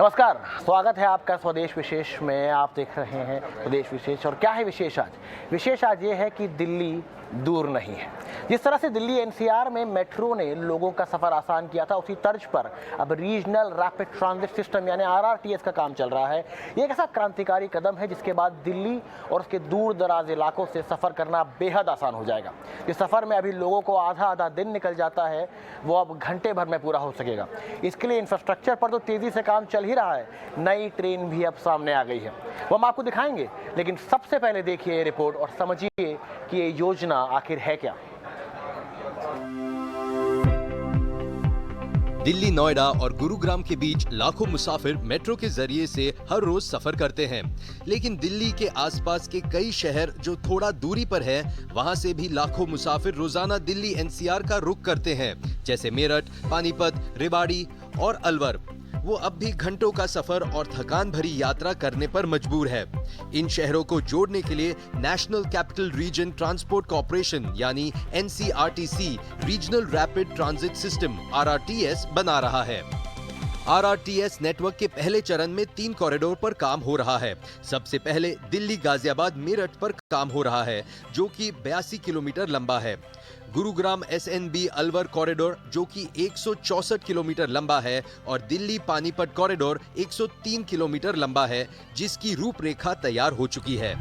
नमस्कार, स्वागत है आपका स्वदेश विशेष में। आप देख रहे हैं स्वदेश विशेष। और क्या है विशेष आज? विशेष आज ये है कि दिल्ली दूर नहीं है। जिस तरह से दिल्ली एनसीआर में मेट्रो ने लोगों का सफ़र आसान किया था, उसी तर्ज पर अब रीजनल रैपिड ट्रांजिट सिस्टम यानी आरआरटीएस का काम चल रहा है। ये एक ऐसा क्रांतिकारी कदम है जिसके बाद दिल्ली और उसके दूर दराज इलाकों से सफ़र करना बेहद आसान हो जाएगा। जिस सफ़र में अभी लोगों को आधा दिन निकल जाता है, वो अब घंटे भर में पूरा हो सकेगा। इसके लिए इंफ्रास्ट्रक्चर पर तो तेज़ी से काम चल ही रहा है, नई ट्रेन भी अब सामने आ गई है, वो हम आपको दिखाएंगे। लेकिन सबसे पहले देखिए ये रिपोर्ट और समझिए कि ये योजना आखिर है क्या। दिल्ली, नोएडा और गुरुग्राम के बीच लाखों मुसाफिर मेट्रो के जरिए से हर रोज सफर करते हैं। लेकिन दिल्ली के आसपास के कई शहर जो थोड़ा दूरी पर है, वहां से भी लाखों मुसाफिर रोजाना दिल्ली एनसीआर का रुख करते हैं, जैसे मेरठ, पानीपत, रेवाड़ी और अलवर। वो अब भी घंटों का सफर और थकान भरी यात्रा करने पर मजबूर है। इन शहरों को जोड़ने के लिए National Capital Region Transport Corporation यानी NCRTC regional rapid transit system RRTS बना रहा है। आरआरटीएस नेटवर्क के पहले चरण में 3 कॉरिडोर पर काम हो रहा है। सबसे पहले दिल्ली गाजियाबाद मेरठ पर काम हो रहा है, जो कि 82 किलोमीटर लंबा है। गुरुग्राम एसएनबी अलवर कॉरिडोर जो कि 164 किलोमीटर लंबा है और दिल्ली पानीपत कॉरिडोर 103 किलोमीटर लंबा है, जिसकी रूपरेखा तैयार हो चुकी है।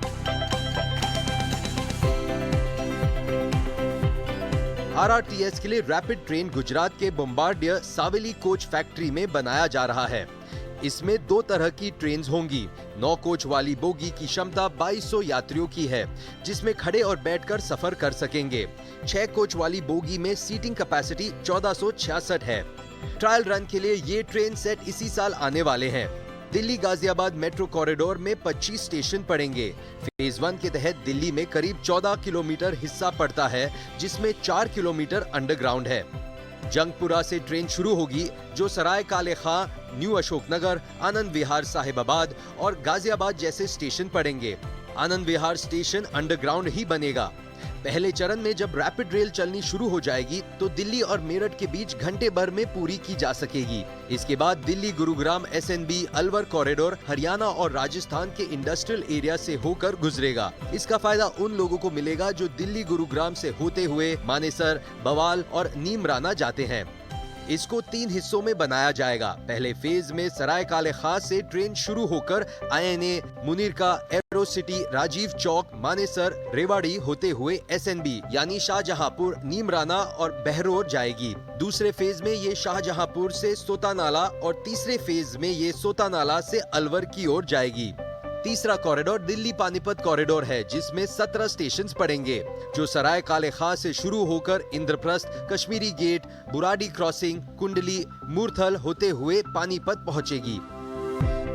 आरआरटीएस के लिए रैपिड ट्रेन गुजरात के बोम्बार्डियर सावेली कोच फैक्ट्री में बनाया जा रहा है। इसमें 2 तरह की ट्रेन होंगी। 9 कोच वाली बोगी की क्षमता 2200 यात्रियों की है, जिसमें खड़े और बैठकर सफर कर सकेंगे। 6 कोच वाली बोगी में सीटिंग कैपेसिटी 1466 है। ट्रायल रन के लिए ये ट्रेन सेट इसी साल आने वाले हैं। दिल्ली गाजियाबाद मेट्रो कॉरिडोर में 25 स्टेशन पड़ेंगे। फेज 1 के तहत दिल्ली में करीब 14 किलोमीटर हिस्सा पड़ता है, जिसमें 4 किलोमीटर अंडरग्राउंड है। जंगपुरा से ट्रेन शुरू होगी, जो सराय काले खां, न्यू अशोकनगर, आनंद विहार साहिबाबाद और गाजियाबाद जैसे स्टेशन पड़ेंगे। आनंद विहार स्टेशन अंडरग्राउंड ही बनेगा। पहले चरण में जब रैपिड रेल चलनी शुरू हो जाएगी तो दिल्ली और मेरठ के बीच घंटे भर में पूरी की जा सकेगी। इसके बाद दिल्ली गुरुग्राम एसएनबी अलवर कॉरिडोर हरियाणा और राजस्थान के इंडस्ट्रियल एरिया से होकर गुजरेगा। इसका फायदा उन लोगों को मिलेगा जो दिल्ली गुरुग्राम से होते हुए मानेसर, बवाल और नीमराना जाते हैं। इसको 3 हिस्सों में बनाया जाएगा। पहले फेज में सराय काले खां से ट्रेन शुरू होकर INA, Munirka, Aerocity, Rajiv Chowk, Manesar, Rewari होते हुए एसएनबी यानी शाहजहांपुर, नीमराना और बहरोर जाएगी। दूसरे फेज में ये शाहजहांपुर से सोतानाला और तीसरे फेज में ये सोतानाला से अलवर की ओर जाएगी। तीसरा कॉरिडोर दिल्ली पानीपत कॉरिडोर है, जिसमें 17 स्टेशन पड़ेंगे, जो सराय काले खां से शुरू होकर इंद्रप्रस्थ, कश्मीरी गेट, बुराडी क्रॉसिंग, कुंडली, मूर्थल होते हुए पानीपत पहुंचेगी।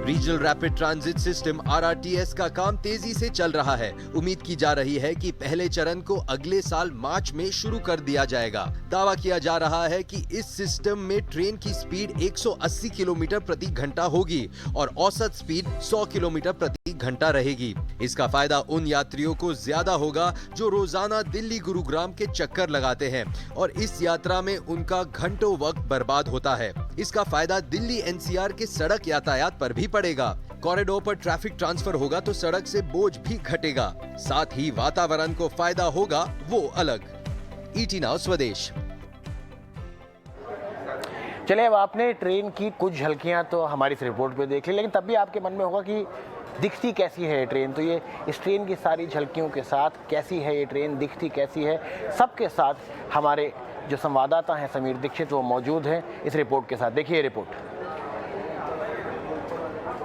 Regional rapid transit system RRTS का काम तेजी से चल रहा है। उम्मीद की जा रही है कि पहले चरण को अगले साल मार्च में शुरू कर दिया जाएगा। दावा किया जा रहा है कि इस सिस्टम में ट्रेन की स्पीड 180 किलोमीटर प्रति घंटा होगी और औसत स्पीड 100 किलोमीटर प्रति घंटा रहेगी। इसका फायदा उन यात्रियों को ज्यादा होगा जो रोजाना दिल्ली गुरुग्राम के चक्कर लगाते हैं और इस यात्रा में उनका घंटों वक्त बर्बाद होता है। इसका फायदा दिल्ली एनसीआर के सड़क यातायात पर भी पड़ेगा। कॉरिडोर पर ट्रैफिक ट्रांसफर होगा तो सड़क से बोझ भी घटेगा, साथ ही वातावरण को फायदा होगा वो अलग। ईटी नाउ स्वदेश। चलिए, अब आपने ट्रेन की कुछ झलकियां तो हमारी इस रिपोर्ट पे देख ली, लेकिन तब भी आपके मन में होगा कि दिखती कैसी है ये ट्रेन। तो ये इस ट्रेन की सारी झलकियों के साथ कैसी है ये ट्रेन, दिखती कैसी है, सबके साथ हमारे जो संवाददाता हैं समीर दीक्षित वो मौजूद हैं इस रिपोर्ट के साथ। देखिए ये report.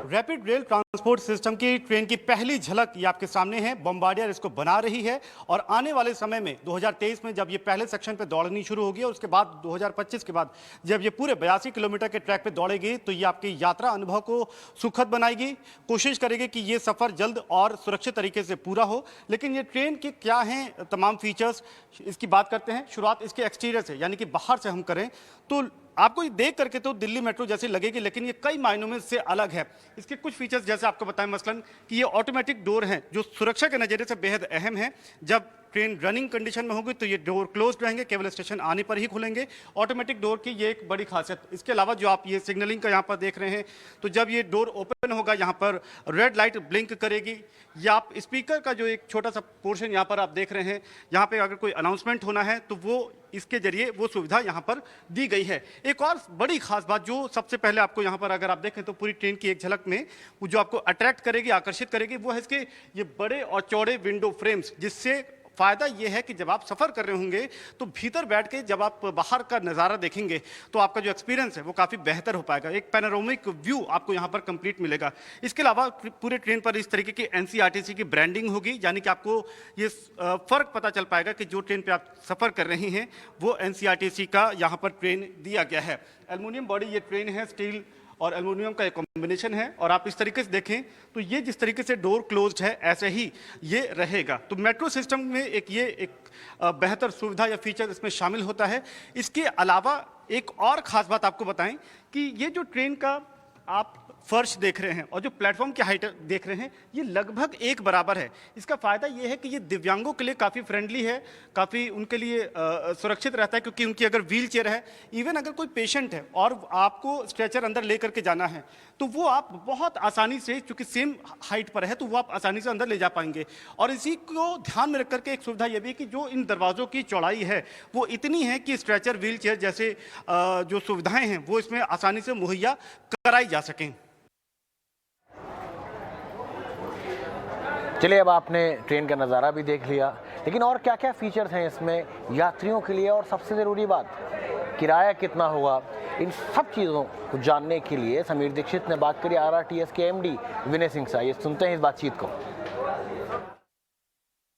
Rapid rail transport system की ट्रेन की पहली झलक ये आपके सामने है। बॉम्बार्डियर इसको बना रही है और आने वाले समय में 2023 में जब ये पहले सेक्शन पे दौड़नी शुरू होगी और उसके बाद 2025 के बाद जब ये पूरे 82 किलोमीटर के ट्रैक पे दौड़ेगी तो ये आपकी यात्रा अनुभव को सुखद बनाएगी। कोशिश करेगी कि ये सफ़र जल्द और सुरक्षित तरीके से पूरा हो। लेकिन ये ट्रेन के क्या हैं तमाम फीचर्स, इसकी बात करते हैं। शुरुआत इसके एक्सटीरियर से यानी कि बाहर से हम करें तो आपको ये देख करके तो दिल्ली मेट्रो जैसी लगेगी, लेकिन ये कई मायनों में से अलग है। इसके कुछ फीचर्स जैसे आपको बताएं, मसलन कि ये ऑटोमेटिक डोर हैं जो सुरक्षा के नज़रिए से बेहद अहम है। जब ट्रेन रनिंग कंडीशन में होगी तो ये डोर क्लोज्ड रहेंगे, केवल स्टेशन आने पर ही खुलेंगे। ऑटोमेटिक डोर की ये एक बड़ी खासियत। इसके अलावा जो आप ये सिग्नलिंग का यहाँ पर देख रहे हैं, तो जब ये डोर ओपन होगा यहाँ पर रेड लाइट ब्लिंक करेगी, या आप स्पीकर का जो एक छोटा सा पोर्शन यहाँ पर आप देख रहे हैं, यहाँ पे अगर कोई अनाउंसमेंट होना है तो वो इसके जरिए वो सुविधा यहाँ पर दी गई है। एक और बड़ी खास बात जो सबसे पहले आपको यहाँ पर अगर आप देखें तो पूरी ट्रेन की एक झलक में वो जो आपको अट्रैक्ट करेगी, आकर्षित करेगी, वो है इसके ये बड़े और चौड़े विंडो फ्रेम्स, जिससे फायदा ये है कि जब आप सफर कर रहे होंगे तो भीतर बैठ के जब आप बाहर का नज़ारा देखेंगे तो आपका जो एक्सपीरियंस है वो काफ़ी बेहतर हो पाएगा। एक पैनोरामिक व्यू आपको यहाँ पर कंप्लीट मिलेगा। इसके अलावा पूरे ट्रेन पर इस तरीके की एनसीईआरटीसी की ब्रांडिंग होगी, यानी कि आपको ये फ़र्क पता चल पाएगा कि जो ट्रेन पे आप सफ़र कर रही हैं वो एनसीईआरटीसी का यहाँ पर ट्रेन दिया गया है। एल्युमिनियम बॉडी ये ट्रेन है, स्टील और एल्युमिनियम का एक कॉम्बिनेशन है। और आप इस तरीके से देखें तो ये जिस तरीके से डोर क्लोज्ड है ऐसे ही ये रहेगा। तो मेट्रो सिस्टम में एक बेहतर सुविधा या फीचर इसमें शामिल होता है। इसके अलावा एक और ख़ास बात आपको बताएं कि ये जो ट्रेन का आप फर्श देख रहे हैं और जो प्लेटफॉर्म की हाइट देख रहे हैं, ये लगभग एक बराबर है। इसका फ़ायदा ये है कि ये दिव्यांगों के लिए काफ़ी फ्रेंडली है, काफ़ी उनके लिए सुरक्षित रहता है, क्योंकि उनकी अगर व्हील चेयर है, इवन अगर कोई पेशेंट है और आपको स्ट्रेचर अंदर ले करके जाना है तो वो आप बहुत आसानी से, चूँकि सेम हाइट पर है, तो वो आप आसानी से अंदर ले जा पाएंगे। और इसी को ध्यान में रख करके एक सुविधा ये भी है कि जो इन दरवाज़ों की चौड़ाई है वो इतनी है कि स्ट्रेचर, व्हील चेयर जैसे जो सुविधाएँ हैं वो इसमें आसानी से मुहैया कराई जा सकें। चलिए, अब आपने ट्रेन का नज़ारा भी देख लिया, लेकिन और क्या क्या फीचर्स हैं इसमें यात्रियों के लिए, और सबसे ज़रूरी बात किराया कितना होगा, इन सब चीज़ों को जानने के लिए समीर दीक्षित ने बात करी आरआरटीएस के एमडी विनय सिंह से। ये सुनते हैं इस बातचीत को।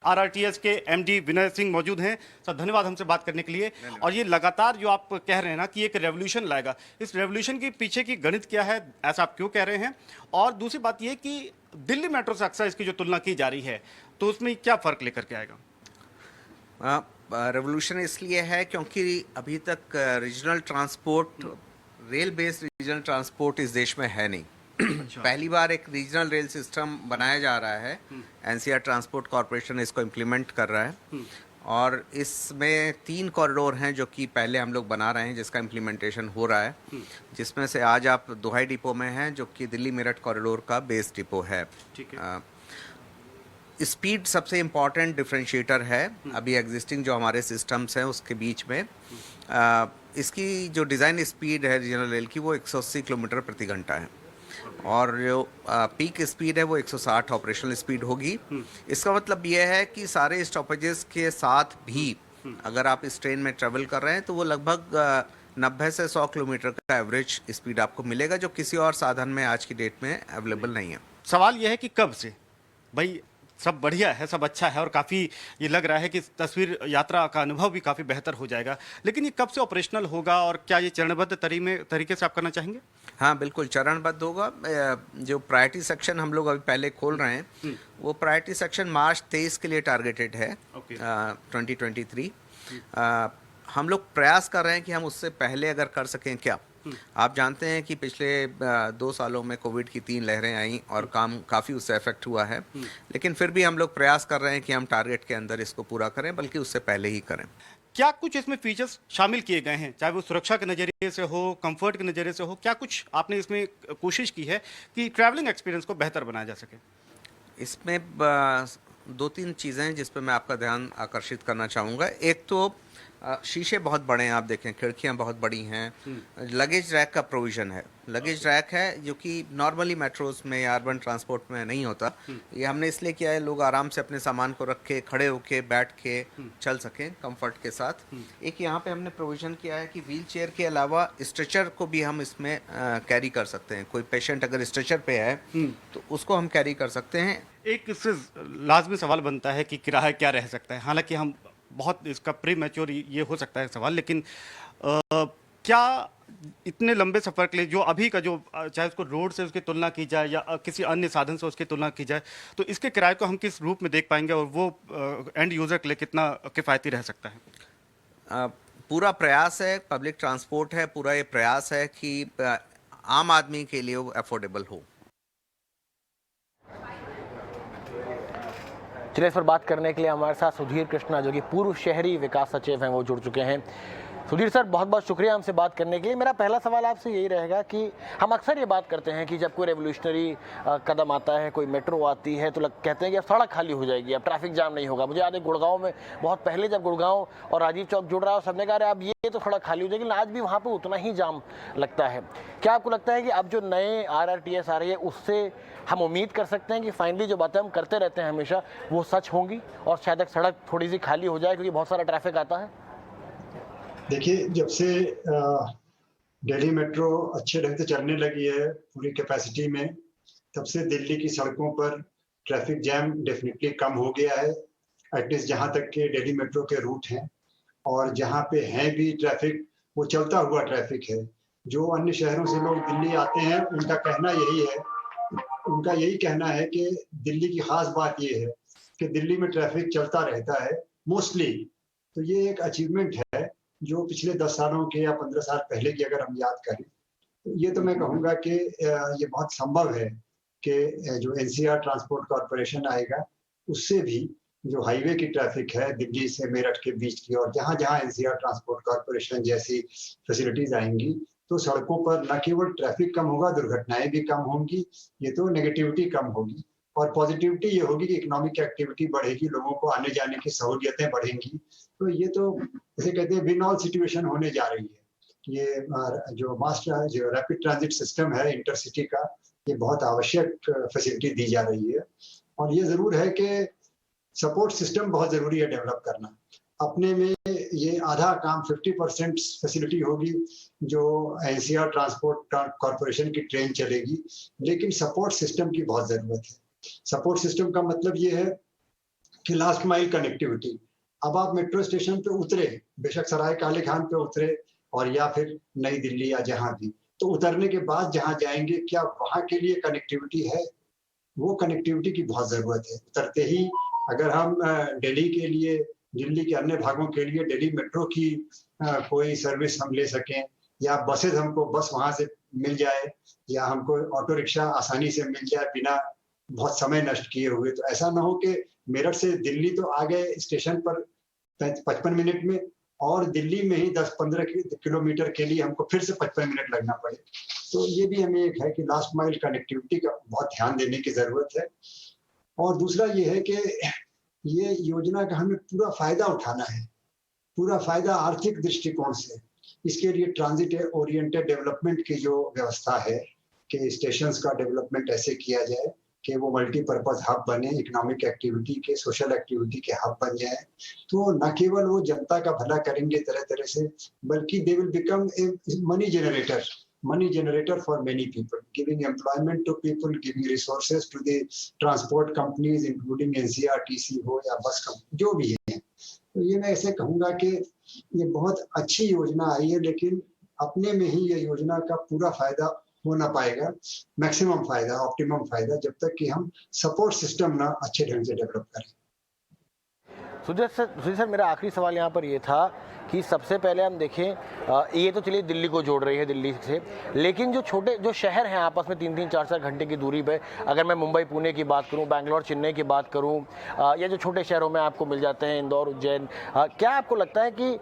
आरआरटीएस के एमडी विनय सिंह मौजूद हैं। सर, धन्यवाद हमसे बात करने के लिए। और ये लगातार जो आप कह रहे हैं ना कि एक रेवोल्यूशन लाएगा, इस रेवोल्यूशन के पीछे की गणित क्या है, ऐसा आप क्यों कह रहे हैं? और दूसरी बात ये कि दिल्ली मेट्रो से अक्सर इसकी जो तुलना की जा रही है, तो उसमें क्या फ़र्क लेकर के आएगा? रेवोल्यूशन इसलिए है क्योंकि अभी तक regional transport, rail based regional transport इस देश में है नहीं। पहली बार एक रीजनल रेल सिस्टम बनाया जा रहा है। एनसीआर ट्रांसपोर्ट कॉरपोरेशन इसको इम्प्लीमेंट कर रहा है और इसमें 3 कॉरिडोर हैं जो कि पहले हम लोग बना रहे हैं, जिसका इम्प्लीमेंटेशन हो रहा है, जिसमें से आज आप दोहाई डिपो में हैं जो कि दिल्ली मेरठ कॉरिडोर का बेस डिपो है। ठीक है। स्पीड सबसे इम्पॉर्टेंट डिफरेंशिएटर है अभी एग्जिस्टिंग जो हमारे सिस्टम्स हैं उसके बीच में। इसकी जो डिज़ाइन स्पीड है रीजनल रेल की वो 180 किलोमीटर प्रति घंटा है और जो पीक स्पीड है वो 160 ऑपरेशनल स्पीड होगी। इसका मतलब ये है कि सारे स्टॉपेजेस के साथ भी अगर आप इस ट्रेन में ट्रेवल कर रहे हैं तो वो लगभग 90 से 100 किलोमीटर का एवरेज स्पीड आपको मिलेगा, जो किसी और साधन में आज की डेट में अवेलेबल नहीं है। सवाल यह है कि कब से? भाई सब बढ़िया है, सब अच्छा है और काफ़ी ये लग रहा है कि तस्वीर यात्रा का अनुभव भी काफ़ी बेहतर हो जाएगा, लेकिन ये कब से ऑपरेशनल होगा और क्या ये चरणबद्ध तरीके से आप करना चाहेंगे? हाँ बिल्कुल चरणबद्ध होगा। जो प्रायोरिटी सेक्शन हम लोग अभी पहले खोल रहे हैं वो प्रायोरिटी सेक्शन मार्च 23 के लिए टारगेटेड है। 2023 हम लोग प्रयास कर रहे हैं कि हम उससे पहले अगर कर सकें क्या। आप जानते हैं कि पिछले 2 सालों में कोविड की 3 लहरें आई और काम काफ़ी उससे इफेक्ट हुआ है, लेकिन फिर भी हम लोग प्रयास कर रहे हैं कि हम टारगेट के अंदर इसको पूरा करें, बल्कि उससे पहले ही करें। क्या कुछ इसमें फीचर्स शामिल किए गए हैं, चाहे वो सुरक्षा के नज़रिए से हो, कंफर्ट के नज़रिए से हो, क्या कुछ आपने इसमें कोशिश की है कि ट्रैवलिंग एक्सपीरियंस को बेहतर बनाया जा सके? इसमें 2-3 चीज़ें हैं जिस पर मैं आपका ध्यान आकर्षित करना चाहूँगा। एक तो शीशे बहुत बड़े हैं, आप देखें खिड़कियां बहुत बड़ी हैं। लगेज रैक का प्रोविज़न है। लगेज रैक है जो कि नॉर्मली मेट्रोस में या अर्बन ट्रांसपोर्ट में नहीं होता। ये हमने इसलिए किया है लोग आराम से अपने सामान को रख के, खड़े होके, बैठ के चल सकें कंफर्ट के साथ। एक यहाँ पे हमने प्रोविज़न किया है कि व्हील चेयर के अलावा स्ट्रेचर को भी हम इसमें कैरी कर सकते हैं। कोई पेशेंट अगर स्ट्रेचर पे है तो उसको हम कैरी कर सकते हैं। एक इससे लाजमी सवाल बनता है कि किराया क्या रह सकता है। हालांकि हम बहुत इसका प्री मैच्योर ये हो सकता है सवाल, लेकिन क्या इतने लंबे सफ़र के लिए जो अभी का जो चाहे उसको रोड से उसकी तुलना की जाए या किसी अन्य साधन से उसकी तुलना की जाए, तो इसके किराए को हम किस रूप में देख पाएंगे और वो एंड यूज़र के लिए कितना किफ़ायती रह सकता है? पूरा प्रयास है, पब्लिक ट्रांसपोर्ट है, पूरा ये प्रयास है कि आम आदमी के लिए वो अफोर्डेबल हो। चलिए इस पर बात करने के लिए हमारे साथ सुधीर कृष्णा जो कि पूर्व शहरी विकास सचिव हैं वो जुड़ चुके हैं। सुधीर सर, बहुत बहुत शुक्रिया हमसे बात करने के लिए। मेरा पहला सवाल आपसे यही रहेगा कि हम अक्सर ये बात करते हैं कि जब कोई रेवोल्यूशनरी कदम आता है, कोई मेट्रो आती है, तो कहते हैं कि अब सड़क खाली हो जाएगी, अब ट्रैफिक जाम नहीं होगा। मुझे याद है गुड़गांव में बहुत पहले जब गुड़गांव और राजीव चौक जुड़ रहा है, सबने कहा अब ये तो सड़क खाली हो जाएगी, लेकिन आज भी वहाँ पर उतना ही जाम लगता है। क्या आपको लगता है कि अब जो नए RRTS आ रही है उससे हम उम्मीद कर सकते हैं कि फाइनली जो बातें हम करते रहते हैं हमेशा वो सच होंगी और शायद सड़क थोड़ी सी खाली हो जाए क्योंकि बहुत सारा ट्रैफिक आता है? देखिए, जब से दिल्ली मेट्रो अच्छे ढंग से चलने लगी है पूरी कैपेसिटी में, तब से दिल्ली की सड़कों पर ट्रैफिक जैम डेफिनेटली कम हो गया है। एटलीस्ट जहाँ तक के दिल्ली मेट्रो के रूट हैं, और जहाँ पे हैं भी ट्रैफिक, वो चलता हुआ ट्रैफिक है। जो अन्य शहरों से लोग दिल्ली आते हैं उनका यही कहना है कि दिल्ली की खास बात ये है कि दिल्ली में ट्रैफिक चलता रहता है मोस्टली। तो ये एक अचीवमेंट है जो पिछले 10 सालों के या 15 साल पहले की अगर हम याद करें, तो ये तो मैं कहूँगा कि ये बहुत संभव है कि जो NCR ट्रांसपोर्ट कॉरपोरेशन आएगा उससे भी जो हाईवे की ट्रैफिक है दिल्ली से मेरठ के बीच की, और जहाँ जहाँ NCR ट्रांसपोर्ट कॉरपोरेशन जैसी फैसिलिटीज आएंगी तो सड़कों पर न केवल ट्रैफिक कम होगा, दुर्घटनाएं भी कम होंगी। ये तो नेगेटिविटी कम होगी, और पॉजिटिविटी ये होगी कि इकोनॉमिक एक्टिविटी बढ़ेगी, लोगों को आने जाने की सहूलियतें बढ़ेंगी। तो ये तो जैसे कहते हैं विन ऑल सिचुएशन होने जा रही है। ये जो रैपिड ट्रांजिट सिस्टम है इंटरसिटी का, ये बहुत आवश्यक फैसिलिटी दी जा रही है। और ये जरूर है कि सपोर्ट सिस्टम बहुत जरूरी है डेवलप करना। अपने में ये आधा काम 50% फैसिलिटी होगी जो NCR ट्रांसपोर्ट कॉरपोरेशन की ट्रेन चलेगी, लेकिन सपोर्ट सिस्टम की बहुत जरूरत है। सपोर्ट सिस्टम का मतलब ये है कि लास्ट माइल कनेक्टिविटी। अब आप मेट्रो स्टेशन पे उतरे, बेशक सराय काले खान पे उतरे और या फिर नई दिल्ली या जहां भी, तो उतरने के बाद जहां जाएंगे क्या वहां के लिए कनेक्टिविटी है? वो कनेक्टिविटी की बहुत जरूरत है। उतरते ही अगर हम दिल्ली के लिए, दिल्ली के अन्य भागों के लिए दिल्ली मेट्रो की कोई सर्विस हम ले सकें, या बसेज हमको बस वहां से मिल जाए, या हमको ऑटो रिक्शा आसानी से मिल जाए बिना बहुत समय नष्ट किए हुए, तो ऐसा ना हो कि मेरठ से दिल्ली तो आ गए स्टेशन पर 55 मिनट में, और दिल्ली में ही 10-15 किलोमीटर के लिए हमको फिर से 55 मिनट लगना पड़े। तो ये भी हमें एक है कि लास्ट माइल कनेक्टिविटी का बहुत ध्यान देने की जरूरत है। और दूसरा ये है कि ये योजना का हमें पूरा फायदा उठाना है, पूरा फायदा आर्थिक दृष्टिकोण से। इसके लिए ट्रांजिट ओरिएंटेड डेवलपमेंट की जो व्यवस्था है कि स्टेशंस का डेवलपमेंट ऐसे किया जाए कि वो मल्टीपर्पज हब बने, इकोनॉमिक एक्टिविटी के, सोशल एक्टिविटी के हब बन जाए। तो न केवल वो जनता का भला करेंगे तरह तरह से, बल्कि they will become a money generator for many people, giving employment to people, giving resources to the transport companies including NCRTC हो या बस कंपनी जो भी है। तो ये मैं ऐसे कहूँगा कि ये बहुत अच्छी योजना आई है, लेकिन अपने में ही ये योजना का पूरा फायदा हो ना पाएगा, मैक्सिमम फायदा, ऑप्टिमम फायदा, जब तक कि हम सपोर्ट सिस्टम ना अच्छे ढंग से डेवलप करें। सुधीर सर, मेरा आखिरी सवाल यहाँ पर ये था कि सबसे पहले हम देखें, ये तो चलिए दिल्ली को जोड़ रही है दिल्ली से, लेकिन जो शहर हैं आपस में 3-3, 4-4 घंटे की दूरी पे, अगर मैं मुंबई पुणे की बात करूं, बैंगलोर चेन्नई की बात करूं, या जो छोटे शहरों में आपको मिल जाते हैं इंदौर उज्जैन, क्या आपको लगता है कि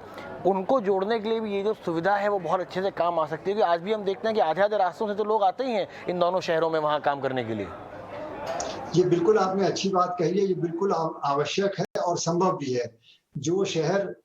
उनको जोड़ने के लिए भी ये जो सुविधा है वो बहुत अच्छे से काम आ सकती है? क्योंकि आज भी हम देखते हैं कि आधे रास्तों से तो लोग आते ही हैं इन दोनों शहरों में वहाँ काम करने के लिए। ये बिल्कुल आपने अच्छी बात कही है, ये बिल्कुल आवश्यक है और संभव भी है। जो शहर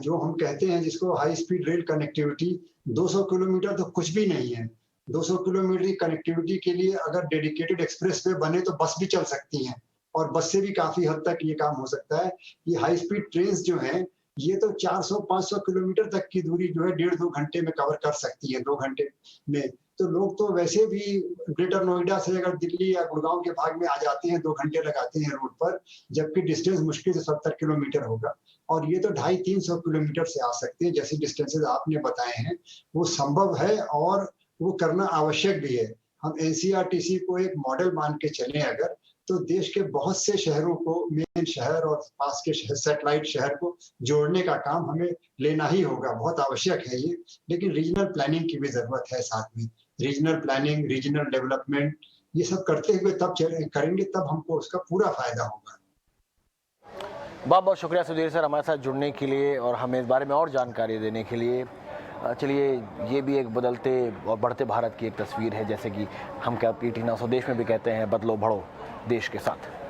जो हम कहते हैं जिसको high speed rail connectivity, 200 kilometre तो कुछ भी नहीं है। 200 किलोमीटर की कनेक्टिविटी के लिए अगर डेडिकेटेड एक्सप्रेस वे बने तो बस भी चल सकती हैं, और बस से भी काफी हद तक ये काम हो सकता है। ये हाई स्पीड ट्रेन जो हैं ये तो 400-500 किलोमीटर तक की दूरी जो है 1.5-2 घंटे में कवर कर सकती है, 2 घंटे में। तो लोग तो वैसे भी ग्रेटर नोएडा से अगर दिल्ली या गुड़गांव के भाग में आ जाते हैं 2 घंटे लगाते हैं रूट पर, जबकि डिस्टेंस मुश्किल से 70 किलोमीटर होगा। और ये तो 250-300 किलोमीटर से आ सकते हैं। जैसे डिस्टेंसेज आपने बताए हैं वो संभव है और वो करना आवश्यक भी है। हम NCRTC को एक मॉडल मान के चलें अगर, तो देश के बहुत से शहरों को, मेन शहर और पास के सैटेलाइट शहर को जोड़ने का काम हमें लेना ही होगा, बहुत आवश्यक है ये। लेकिन रीजनल प्लानिंग की भी जरूरत है साथ में। रीजनल प्लानिंग, रीजनल डेवलपमेंट, ये सब करते हुए तब करेंगे तब हमको उसका पूरा फायदा होगा। बहुत बहुत शुक्रिया सुधीर सर हमारे साथ जुड़ने के लिए और हमें इस बारे में और जानकारी देने के लिए। चलिए, ये भी एक बदलते और बढ़ते भारत की एक तस्वीर है, जैसे कि हम क्या PTNow स्वदेश में भी कहते हैं, बदलो बढ़ो देश के साथ।